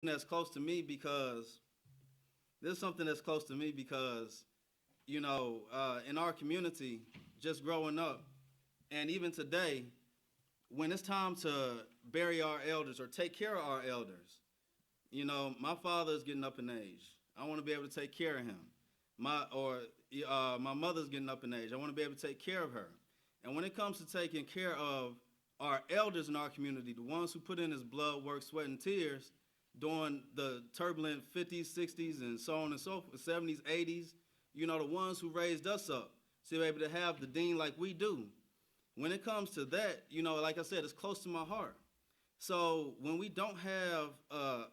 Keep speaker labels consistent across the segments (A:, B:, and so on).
A: that's close to me because this is something that's close to me because in our community, just growing up, and even today, when it's time to bury our elders or take care of our elders, my father is getting up in age. I want to be able to take care of him. My mother's getting up in age. I want to be able to take care of her. And when it comes to taking care of our elders in our community, the ones who put in his blood, work, sweat, and tears during the turbulent 50s, 60s, and so on and so forth, 70s, 80s, the ones who raised us up to be able to have the dean like we do. When it comes to that, like I said, it's close to my heart. So when we don't have a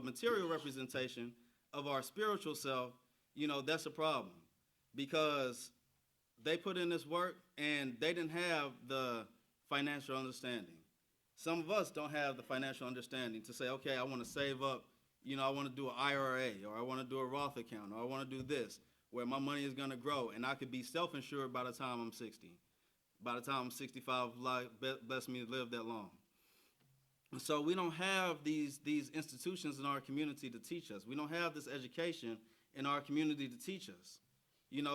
A: material representation of our spiritual self, that's a problem because they put in this work and they didn't have the financial understanding. Some of us don't have the financial understanding to say, okay, I want to save up, I want to do an IRA or I want to do a Roth account or I want to do this where my money is going to grow and I could be self-insured by the time I'm 60. By the time I'm 65, bless me to live that long. And so we don't have these institutions in our community to teach us. We don't have this education in our community to teach us.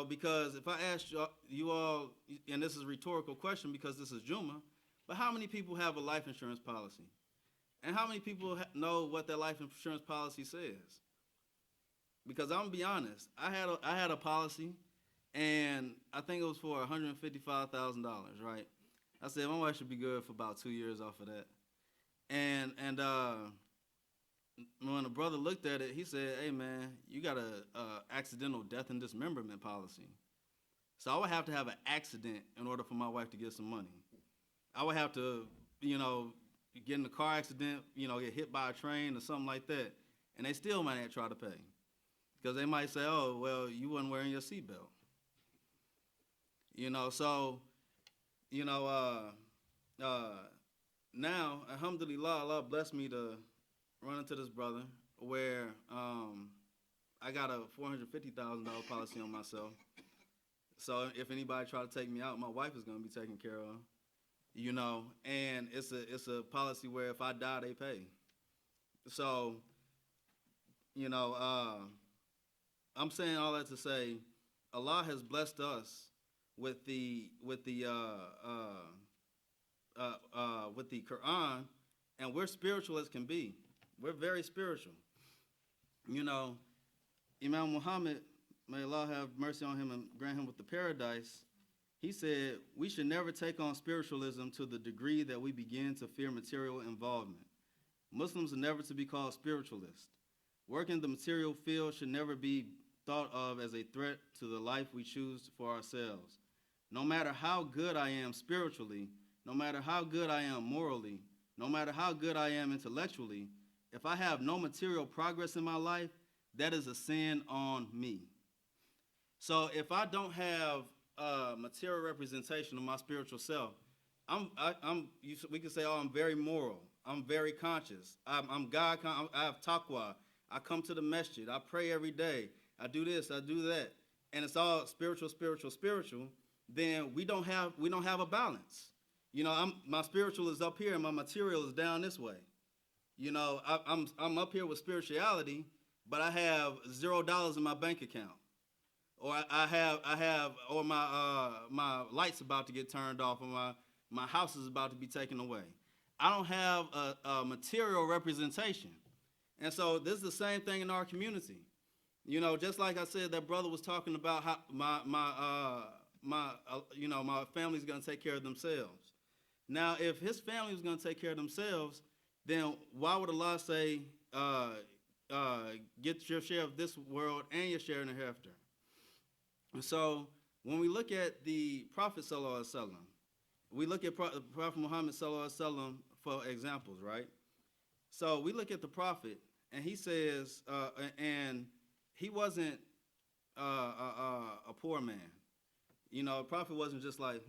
A: Because if I ask you all, and this is a rhetorical question because this is Juma, but how many people have a life insurance policy? And how many people know what their life insurance policy says? Because I'm going to be honest, I had a policy, and I think it was for $155,000, right? I said, my wife should be good for about 2 years off of that. And when the brother looked at it, he said, hey, man, you got a accidental death and dismemberment policy. So I would have to have an accident in order for my wife to get some money. I would have to, get in a car accident, get hit by a train or something like that, and they still might not try to pay. Because they might say, oh, well, you wasn't wearing your seatbelt. So, now, alhamdulillah, Allah blessed me to run into this brother where I got a $450,000 policy on myself. So if anybody try to take me out, my wife is going to be taken care of. And it's a policy where if I die, they pay. So, I'm saying all that to say, Allah has blessed us with the Quran, and we're spiritual as can be. We're very spiritual. Imam Muhammad, may Allah have mercy on him and grant him with the paradise, he said, we should never take on spiritualism to the degree that we begin to fear material involvement. Muslims are never to be called spiritualists. Work in the material field should never be thought of as a threat to the life we choose for ourselves. No matter how good I am spiritually, no matter how good I am morally, no matter how good I am intellectually, if I have no material progress in my life, that is a sin on me. So if I don't have material representation of my spiritual self, we can say, oh, I'm very moral. I'm very conscious. I'm God. I have taqwa. I come to the masjid. I pray every day. I do this. I do that. And it's all spiritual. Then we don't have a balance. My spiritual is up here and my material is down this way. I'm up here with spirituality, but I have $0 in my bank account. Or or my light's about to get turned off, or my house is about to be taken away. I don't have a material representation, and so this is the same thing in our community. Just like I said, that brother was talking about how my family's gonna take care of themselves. Now, if his family was gonna take care of themselves, then why would Allah say, get your share of this world and your share in the hereafter? And so when we look at the Prophet Sallallahu Alaihi Wasallam, we look at Prophet Muhammad Sallallahu Alaihi Wasallam for examples, right? So we look at the Prophet, and he says, and he wasn't a poor man. The Prophet wasn't just like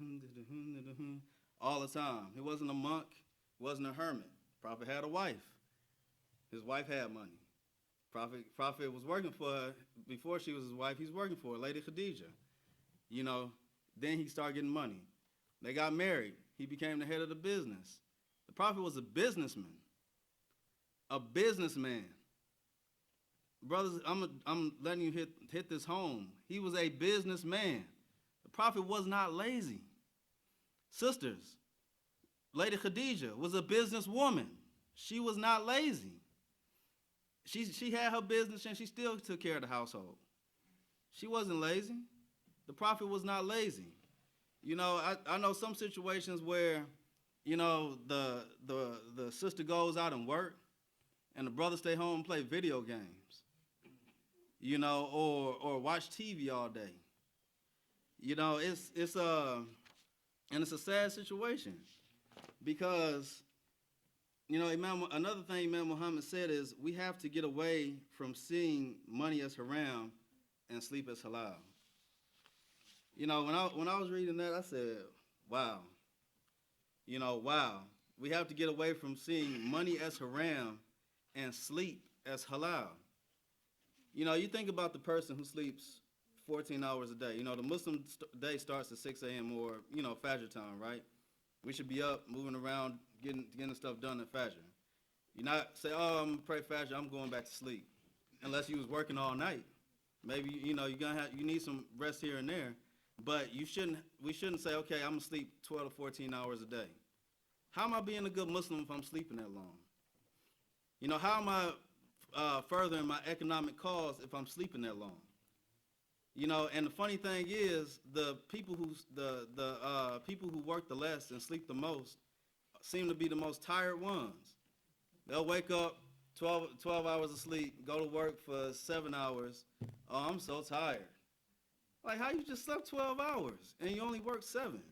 A: all the time. He wasn't a monk. He wasn't a hermit. The Prophet had a wife. His wife had money. Prophet was working for her before she was his wife. He's working for her, Lady Khadijah. Then he started getting money. They got married. He became the head of the business. The Prophet was a businessman. a businessman. Brothers, I'm letting you hit this home. He was a businessman. The prophet was not lazy. Sisters, Lady Khadijah was a businesswoman. She was not lazy. She had her business and she still took care of the household. She wasn't lazy. The prophet was not lazy. You know, I know some situations where, you know, the sister goes out and work and the brother stay home and play video games, you know, or watch TV all day. You know, it's a sad situation because, you know, another thing Imam Muhammad said is we have to get away from seeing money as haram and sleep as halal. You know, when I was reading that, I said, wow. You know, wow. We have to get away from seeing money as haram and sleep as halal. You know, you think about the person who sleeps 14 hours a day. You know, the Muslim day starts at 6 a.m. or, you know, Fajr time, right? We should be up, moving around, getting stuff done at Fajr. You not say, oh, I'm going to pray Fajr, I'm going back to sleep. Unless you was working all night. Maybe, you know, you need some rest here and there. But we shouldn't say, okay, I'm going to sleep 12 to 14 hours a day. How am I being a good Muslim if I'm sleeping that long? You know, how am I furthering my economic cause if I'm sleeping that long? You know, and the funny thing is, the people who work the less and sleep the most seem to be the most tired ones. They'll wake up 12 hours of sleep, go to work for 7 hours. Oh, I'm so tired. Like, how you just slept 12 hours and you only worked 7?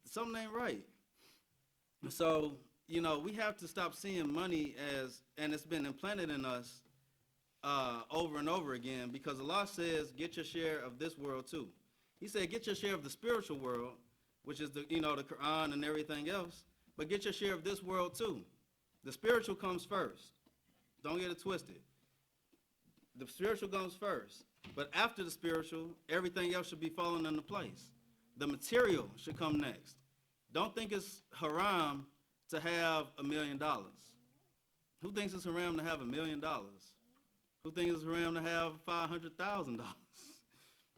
A: Something ain't right. So, you know, we have to stop seeing money as, and it's been implanted in us over and over again, because Allah says, get your share of this world too. He said, get your share of the spiritual world, which is the Quran and everything else, but get your share of this world too. The spiritual comes first. Don't get it twisted. The spiritual comes first, but after the spiritual, everything else should be falling into place. The material should come next. Don't think it's haram to have $1 million. Who thinks it's haram to have $1 million? Who thinks it's haram to have $500,000?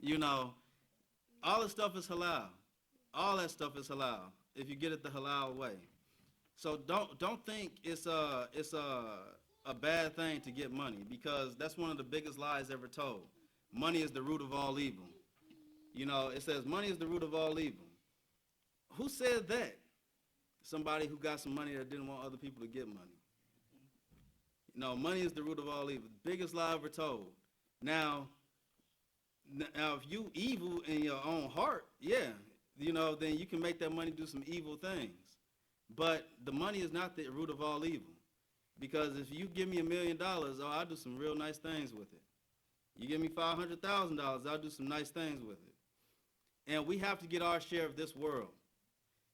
A: You know, all this stuff is halal. All that stuff is halal if you get it the halal way. So don't think it's a bad thing to get money, because that's one of the biggest lies ever told. Money is the root of all evil. You know, it says money is the root of all evil. Who said that? Somebody who got some money that didn't want other people to get money. No, money is the root of all evil. Biggest lie ever told. Now, if you evil in your own heart, yeah, you know, then you can make that money do some evil things. But the money is not the root of all evil. Because if you give me $1 million, oh, I'll do some real nice things with it. You give me $500,000, I'll do some nice things with it. And we have to get our share of this world.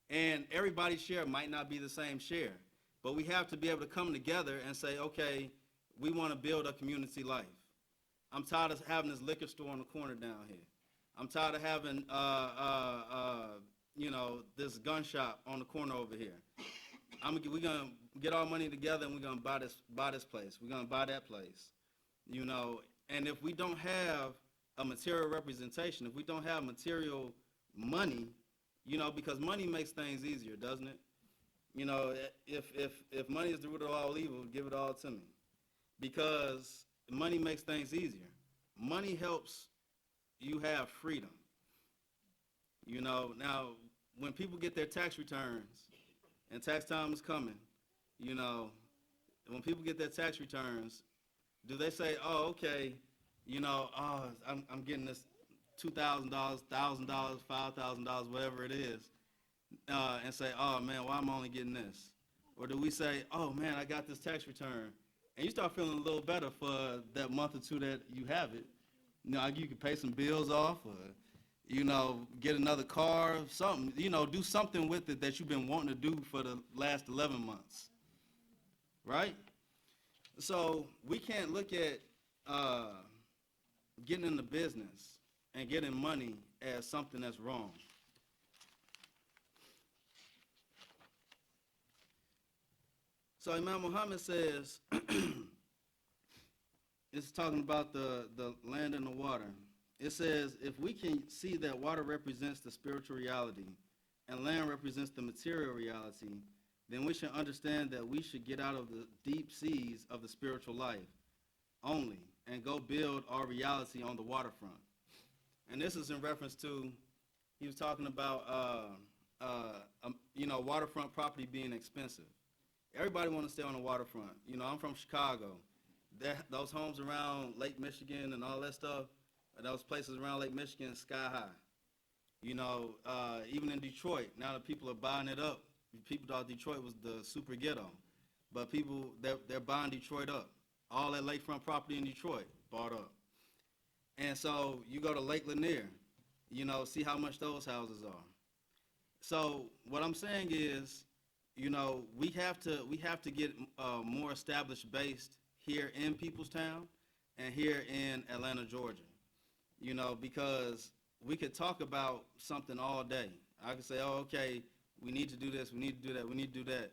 A: And everybody's share might not be the same share. But we have to be able to come together and say, okay, we want to build a community life. I'm tired of having this liquor store on the corner down here. I'm tired of having, this gun shop on the corner over here. We're going to get our money together and we're going to buy this place. We're going to buy that place. You know, and if we don't have a material representation, if we don't have material money, you know, because money makes things easier, doesn't it? You know, if money is the root of all evil, give it all to me. Because money makes things easier. Money helps you have freedom. You know, now, when people get their tax returns, and tax time is coming, you know, when people get their tax returns, do they say, oh, okay, you know, oh, I'm getting this $2,000, $1,000, $5,000, whatever it is, and say, oh, man, why am I only getting this? Or do we say, oh, man, I got this tax return, and you start feeling a little better for that month or two that you have it. You know, you can pay some bills off, or, you know, get another car, something, you know, do something with it that you've been wanting to do for the last 11 months, right? So we can't look at getting into business and getting money as something that's wrong. So Imam Muhammad says, it's talking about the land and the water. It says, if we can see that water represents the spiritual reality and land represents the material reality, then we should understand that we should get out of the deep seas of the spiritual life only and go build our reality on the waterfront. And this is in reference to, he was talking about, waterfront property being expensive. Everybody want to stay on the waterfront. I'm from Chicago. Those homes around Lake Michigan and all that stuff, those places around Lake Michigan, sky high. Even in Detroit, now that people are buying it up, people thought Detroit was the super ghetto, but people, they're buying Detroit up. All that lakefront property in Detroit bought up. And so you go to Lake Lanier, see how much those houses are. So what I'm saying is, we have to get more established based here in Peoplestown and here in Atlanta, Georgia. Because we could talk about something all day. I could say, oh, okay, we need to do this, we need to do that, we need to do that.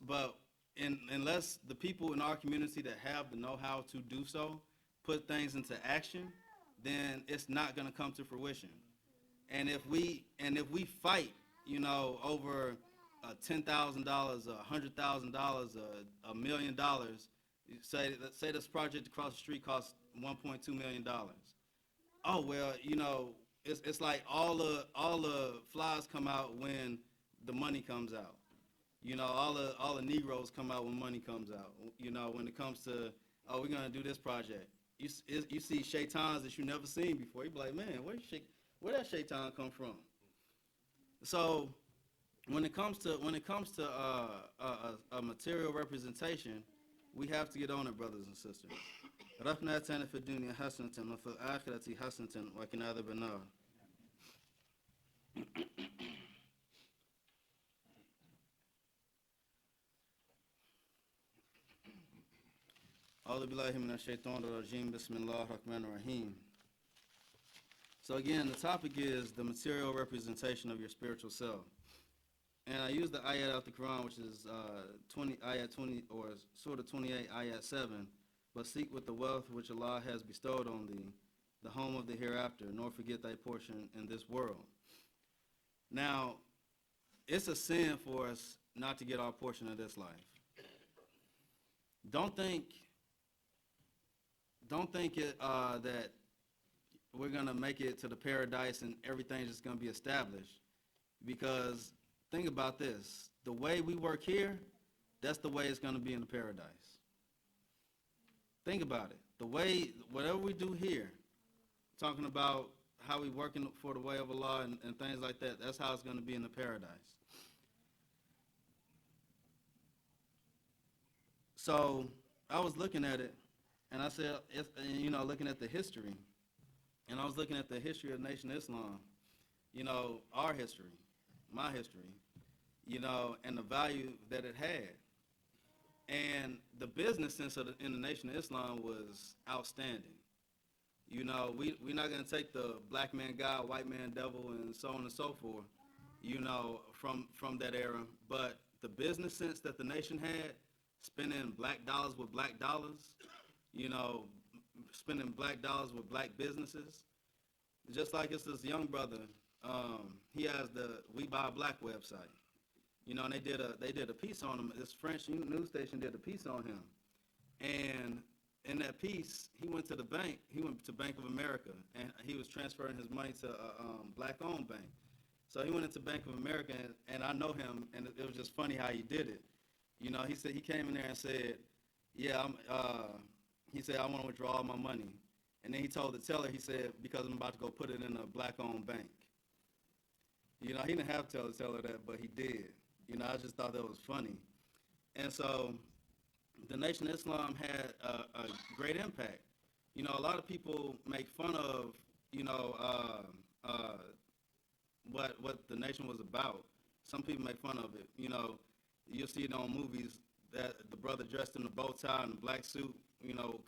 A: But unless the people in our community that have the know-how to do so put things into action, then it's not going to come to fruition. And if we fight, over $10,000, $100,000, $1 million, say this project across the street costs $1.2 million. Oh well, it's like all the flies come out when the money comes out. All the Negroes come out when money comes out. When it comes to, oh, we're gonna do this project. You see shaitans that you never seen before. You be like, man, where that shaitan come from? So when it comes to a material representation, we have to get on it, brothers and sisters. ربنا آتنا في الدنيا حسنة وفي الآخرة حسنة وقنا عذاب النار. أعوذ بالله من الشيطان الرجيم بسم الله الرحمن الرحيم. So again, the topic is the material representation of your spiritual self. And I use the ayat out the Quran, which is ayat 20, or Surah 28, ayat 7. But seek with the wealth which Allah has bestowed on thee, the home of the hereafter, nor forget thy portion in this world. Now, it's a sin for us not to get our portion of this life. Don't think that we're going to make it to the paradise and everything's just going to be established. Because think about this. The way we work here, that's the way it's going to be in the paradise. Think about it. The way, whatever we do here, talking about how we working for the way of Allah and things like that, that's how it's going to be in the paradise. So I was looking at it, and I said, looking at the history, and I was looking at the history of Nation of Islam, our history, my history, and the value that it had. And the business sense in the Nation of Islam was outstanding. We're not going to take the black man God, white man devil, and so on and so forth, from that era. But the business sense that the nation had, spending black dollars with black dollars, spending black dollars with black businesses. Just like it's this young brother, he has the We Buy Black website. And they did a piece on him. This French news station did a piece on him. And in that piece, he went to the bank. He went to Bank of America, and he was transferring his money to a black-owned bank. So he went into Bank of America, and I know him, and it was just funny how he did it. He said he came in there and said, yeah, he said, I want to withdraw all my money. And then he told the teller, he said, because I'm about to go put it in a black-owned bank. He didn't have to tell the teller that, but he did. I just thought that was funny. And so the Nation of Islam had a great impact. A lot of people make fun of, what the nation was about. Some people make fun of it. You'll see it on movies that the brother dressed in a bow tie and a black suit,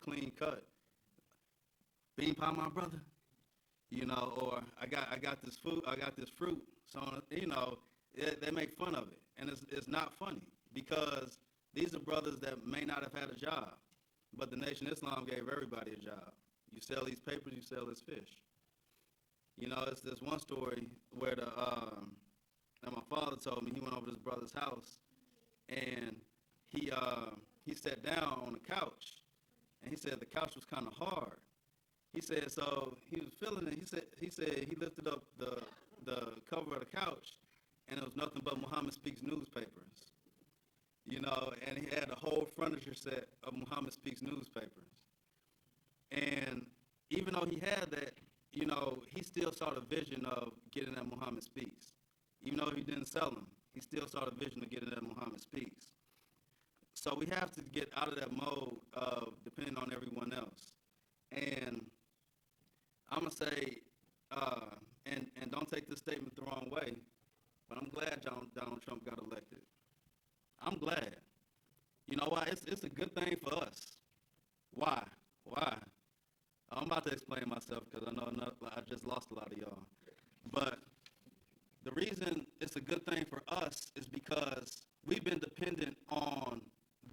A: clean cut. Bean pie, my brother. Or I got this food, I got this fruit. So, they make fun of it. And it's not funny because These are brothers that may not have had a job, but the Nation of Islam gave everybody a job. You sell these papers, you sell this fish. It's this one story where that my father told me. He went over to his brother's house, and he sat down on the couch, and he said the couch was kind of hard. He said so he was feeling it. He said he lifted up the cover of the couch, and it was nothing but Muhammad Speaks newspapers. And he had a whole furniture set of Muhammad Speaks newspapers. And even though he had that, he still saw the vision of getting that Muhammad Speaks. Even though he didn't sell them, he still saw the vision of getting that Muhammad Speaks. So we have to get out of that mode of depending on everyone else. And I'm going to say, and don't take this statement the wrong way, but I'm glad Donald Trump got elected. I'm glad. You know why? It's a good thing for us. Why? I'm about to explain myself because I know I just lost a lot of y'all. But the reason it's a good thing for us is because we've been dependent on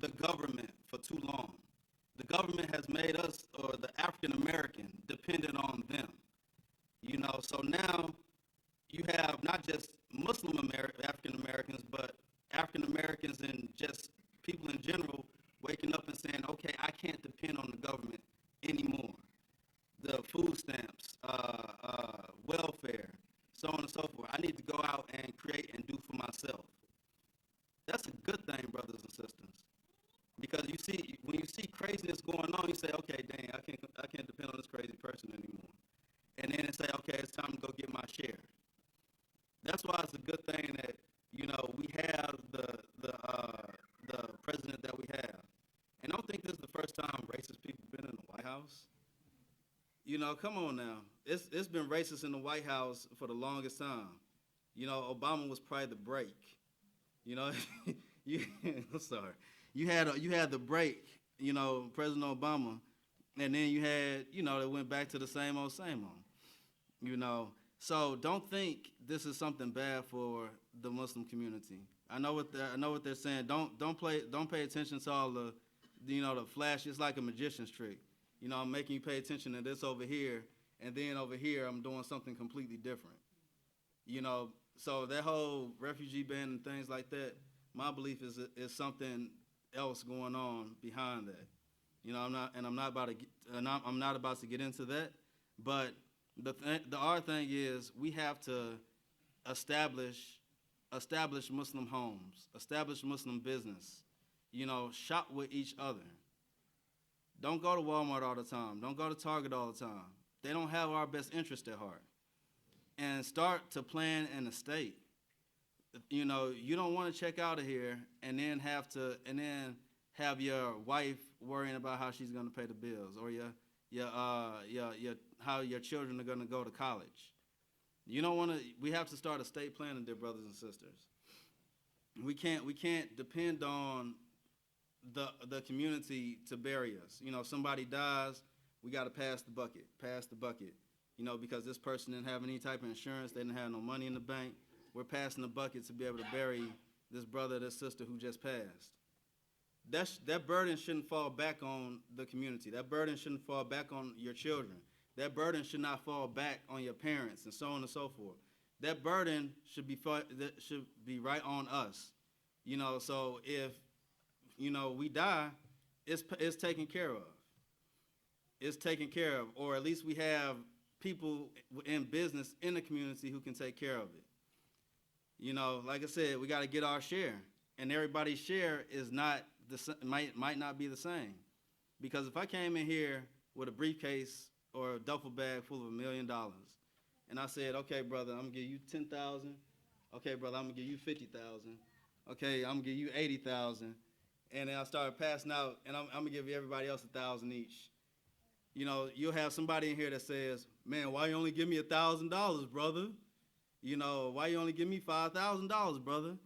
A: the government for too long. The government has made us, or the African American, dependent on them. So now you have not just Muslim African Americans, but African Americans and just people in general waking up and saying, okay, I can't depend on the government anymore. The food stamps, welfare, so on and so forth. I need to go out and create and do for myself. That's a good thing, brothers and sisters. Because when you see craziness going on, you say, okay, dang, I can't depend on this crazy person anymore. And then say, okay, it's time to go get my share. That's why it's a good thing that we have the president that we have. And I don't think this is the first time racist people have been in the White House. Come on now. It's been racist in the White House for the longest time. Obama was probably the break. I'm sorry. You had the break, President Obama, and then you had, it went back to the same old. So don't think this is something bad for the Muslim community. I know what they're saying. Don't pay attention to all the flash. It's like a magician's trick. I'm making you pay attention to this over here, and then over here I'm doing something completely different. So that whole refugee ban and things like that, my belief is something else going on behind that. I'm not about to get into that, but the hard thing is we have to establish Muslim homes, establish Muslim business, shop with each other. Don't go to Walmart all the time. Don't go to Target all the time. They don't have our best interest at heart. And start to plan an estate. You don't want to check out of here and then have your wife worrying about how she's going to pay the bills, or how your children are going to go to college. We have to start estate planning, dear brothers and sisters. We can't depend on the community to bury us. Somebody dies, we got to pass the bucket, because this person didn't have any type of insurance, they didn't have no money in the bank. We're passing the bucket to be able to bury this brother, this sister who just passed. That burden shouldn't fall back on the community. That burden shouldn't fall back on your children. That burden should not fall back on your parents, and so on and so forth. That burden should be right on us. So if we die, it's taken care of. It's taken care of, or at least we have people in business in the community who can take care of it. Like I said, we got to get our share, and everybody's share is not might not be the same. Because if I came in here with a briefcase or a duffel bag full of $1 million, and I said, okay, brother, I'm gonna give you 10,000. Okay, brother, I'm gonna give you 50,000. Okay, I'm gonna give you 80,000. And then I started passing out, and I'm gonna give everybody else 1,000 each. You'll have somebody in here that says, man, why you only give me $1,000, brother? Why you only give me $5,000, brother?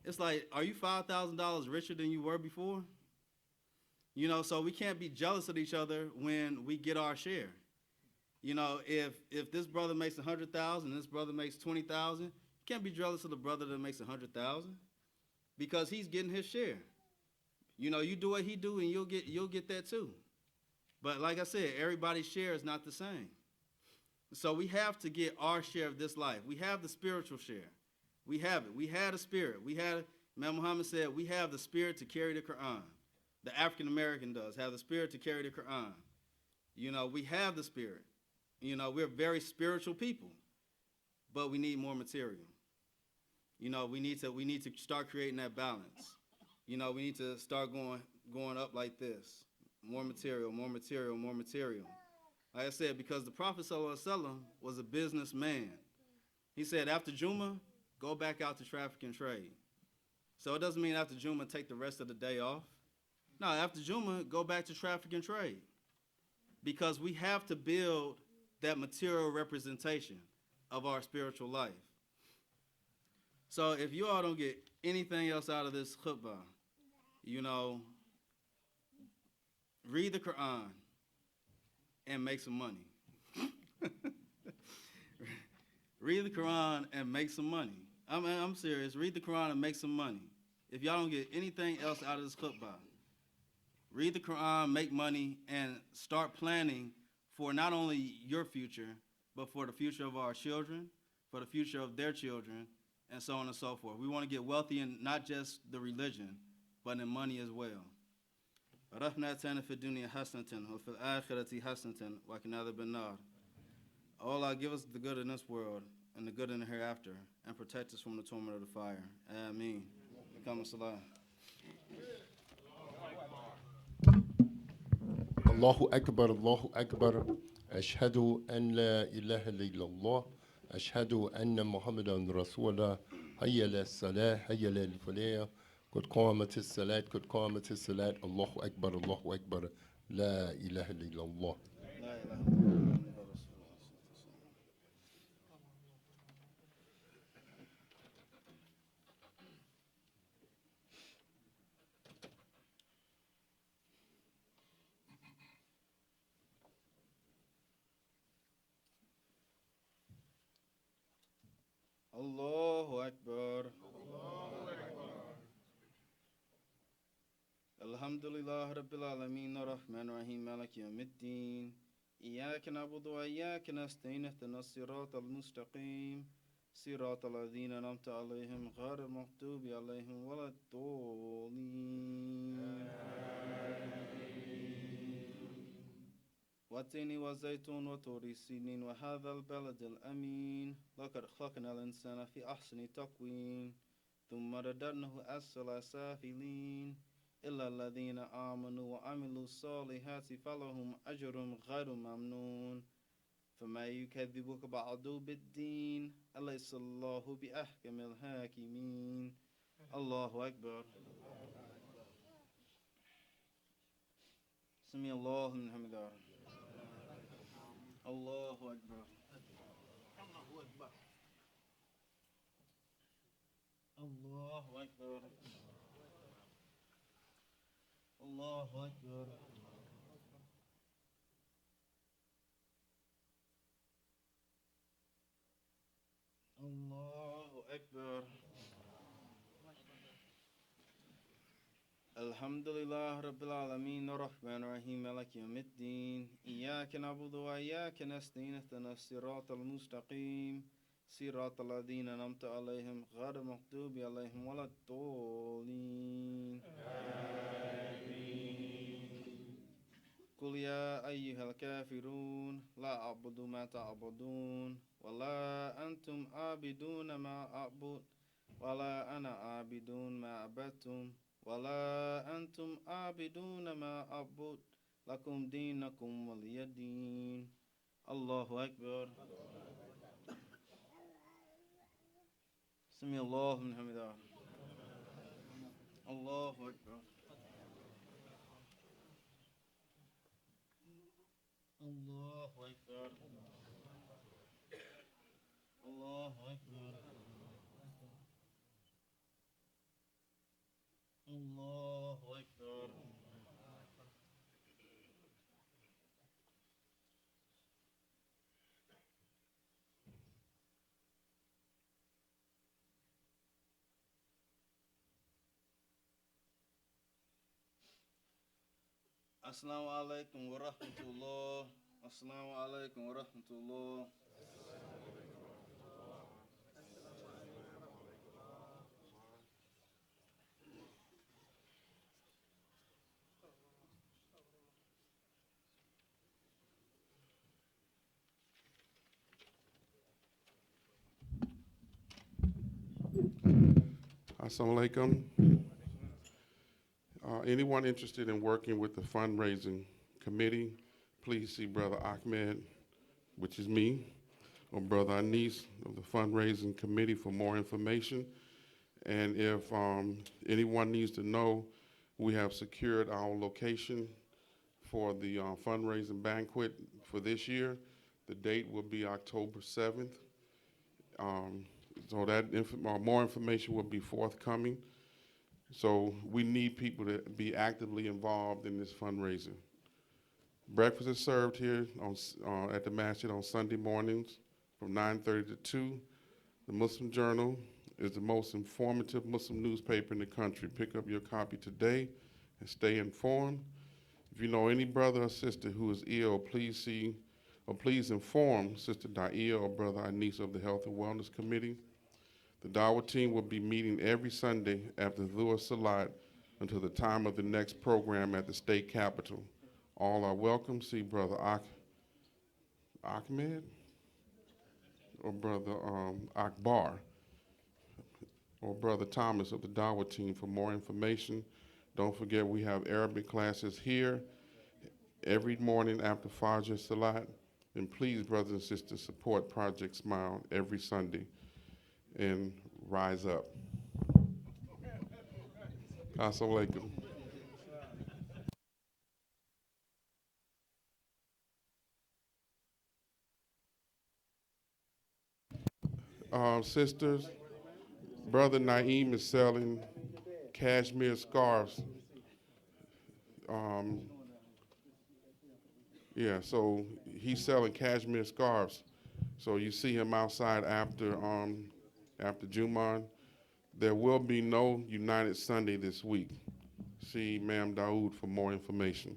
A: It's like, are you $5,000 richer than you were before? So we can't be jealous of each other when we get our share. If this brother makes 100,000 and this brother makes 20,000, you can't be jealous of the brother that makes 100,000 because he's getting his share. You know, you do what he do and you'll get that too. But like I said, everybody's share is not the same. So we have to get our share of this life. We have the spiritual share. We have it. We had a spirit. Imam Muhammad said, we have the spirit to carry the Quran. The African American does have the spirit to carry the Quran. You know, we have the spirit. You know, we're very spiritual people, but we need more material. You know, we need to start creating that balance. You know, we need to start going up like this. More material, more material, more material. Like I said, because the Prophet ﷺ was a businessman. He said, after Juma, go back out to traffic and trade. So it doesn't mean after Juma, take the rest of the day off. No, after Juma, go back to traffic and trade. Because we have to build that material representation of our spiritual life. So if you all don't get anything else out of this khutbah, you know, read the Quran and make some money. Read the Quran and make some money. I'm serious. Read the Quran and make some money. If y'all don't get anything else out of this khutbah, read the Quran, make money, and start planning for not only your future, but for the future of our children, for the future of their children, and so on and so forth. We want to get wealthy in not just the religion, but in money as well. رَبَّنَا آتِنَا فِي الدُّنْيَا حَسَنَةً وَفِي الْآخِرَةِ حَسَنَةً وَقِنَا عَذَابَ النَّارِ. Oh Allah, give us the good in this world and the good in the hereafter, and protect us from the torment of the fire. Ameen. Come salah.
B: Allahu Akbar, Allahu Akbar. Ashhadu an la ilaha illallah. Ashhadu anna Muhammadan Rasulullah. Hayya la salah, hayya la falah. قد قامت الصلاة قد قامت الصلاة الله أكبر الله أكبر لا إله إلا الله.
A: Allahu Akbar. Alhamdulillah Rabbil Alameen Ar-Rahman Ar-Rahim Maliki Yawmiddin. إياك نعبد وإياك نستعين اهدنا الصراط المستقيم صراط الذين أنعمت عليهم غير المغضوب عليهم ولا الضالين. والتين والزيتون وطور سينين وهذا البلد الأمين لقد خلقنا الإنسان في أحسن تقويم ثم رددناه أسفل سافلين إلا الذين آمنوا وعملوا الصالحات فلهم أجر غير ممنون فما يكذبك بعد بالدين أليس الله بأحكم الحاكمين. الله أكبر. سمع الله من حمده. الله أكبر. الله أكبر. الله أكبر. الله أكبر. الحمد لله رب العالمين الرحمن الرحيم مالك يوم الدين إياك نعبد وإياك نستعين اهدنا الصراط المستقيم صراط الذين أنعمت عليهم غير المغضوب عليهم ولا الضالين. قل يا أيها الكافرون لا أعبد ما تعبدون ولا أنتم عابدون ما أعبد ولا أنا عابد ما عبدتم ولا أنتم عابدون ما أعبد لكم دينكم ولي دين. الله أكبر. سمع الله من حمده. الله أكبر. الله أكبر. الله أكبر. الله أكبر. Assalamu alaikum wa rahmatullah. Assalamu alaikum wa rahmatullah.
C: Assalamu alaikum. Anyone interested in working with the fundraising committee, please see Brother Ahmed, which is me, or Brother Anis of the fundraising committee for more information. And if anyone needs to know, we have secured our location for the fundraising banquet for this year. The date will be October 7th. So that more information will be forthcoming. So we need people to be actively involved in this fundraising. Breakfast is served here at the masjid on Sunday mornings from 9:30 to 2. The Muslim Journal is the most informative Muslim newspaper in the country. Pick up your copy today and stay informed. If you know any brother or sister who is ill, please inform Sister Daia or Brother Anis of the Health and Wellness Committee. The Dawah team will be meeting every Sunday after Dhuhr Salat until the time of the next program at the state capitol. All are welcome. See Brother Ahmed or Brother Akbar or Brother Thomas of the Dawah team for more information. Don't forget we have Arabic classes here every morning after Fajr Salat. And please, brothers and sisters, support Project Smile every Sunday and rise up. Assalamu alaikum. Sisters, Brother Naeem is selling cashmere scarves. So he's selling cashmere scarves. So you see him outside after Jummah. There will be no United Sunday this week. See Imam Daoud for more information.